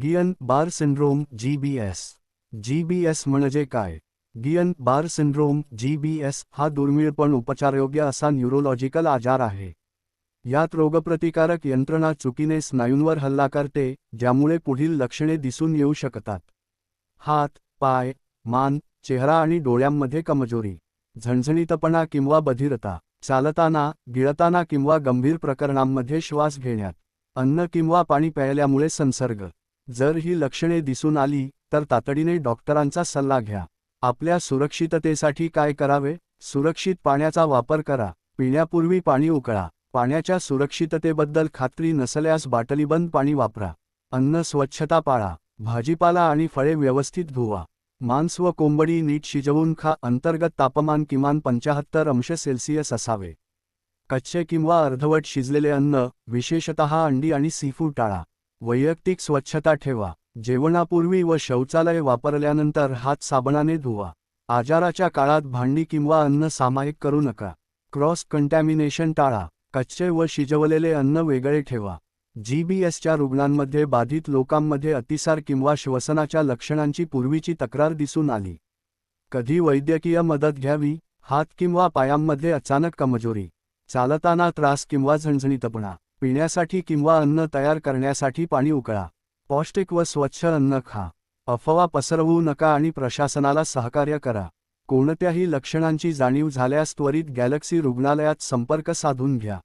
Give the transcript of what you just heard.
गियन बार syndrome (GBS). GBS म्हणजे काय? गियन बार syndrome (GBS) हा दुर्मिळ पण उपचारयोग्य असा न्यूरोलॉजिकल आजार आहे. यात रोगप्रतिकारक यंत्रणा चुकीने स्नायूंवर हल्ला करते, ज्यामुळे पुढील लक्षणे दिसून येऊ शकतात. हात, पाय, मान, चेहरा आणि डोळ्यांमध्ये कमजोरी, झणझणीतपणा किंवा बधिरता, चालताना, गिळताना किंवा गंभीर प्रकरणांमध्ये श्वास घेण्यात, अन्न किंवा पाणी प्यायल्यामुळे संसर्ग. जर ही लक्षणे दिसून आली, तर तातडीने डॉक्टरांचा सल्ला घ्या. आपल्या सुरक्षिततेसाठी काय करावे? सुरक्षित पाण्याचा वापर करा. पिण्यापूर्वी पाणी उकळा. पाण्याच्या सुरक्षिततेबद्दल खात्री नसल्यास बाटलीबंद पाणी वापरा. अन्न स्वच्छता पाळा. भाजीपाला आणि फळे व्यवस्थित धुवा. मांस व कोंबडी नीट शिजवून खा. अंतर्गत तापमान किमान 75°C असावे. कच्चे किंवा अर्धवट शिजलेले अन्न, विशेषतः अंडी आणि सीफूड टाळा. वैयक्तिक स्वच्छता ठेवा. जेवणापूर्वी व शौचालय वापरल्यानंतर हात साबणाने धुवा. आजाराच्या काळात भांडी किंवा अन्न सामायिक करू नका. क्रॉस कंटॅमिनेशन टाळा. कच्चे व शिजवलेले अन्न वेगळे ठेवा. GBSच्या रुग्णांमध्ये बाधित लोकांमध्ये अतिसार किंवा श्वसनाच्या लक्षणांची पूर्वीची तक्रार दिसून आली. कधी वैद्यकीय मदत घ्यावी? हात किंवा पायांमध्ये अचानक कमजोरी, चालताना त्रास किंवा झणझणीतपणा, पिण्यासाठी किंवा अन्न तयार करण्यासाठी पाणी उकळा. पौष्टिक व स्वच्छ अन्न खा. अफवा पसरवू नका आणि प्रशासनाला सहकार्य करा. कोणत्याही लक्षणांची जाणीव झाल्यास त्वरित गॅलेक्सी रुग्णालयात संपर्क साधून घ्या.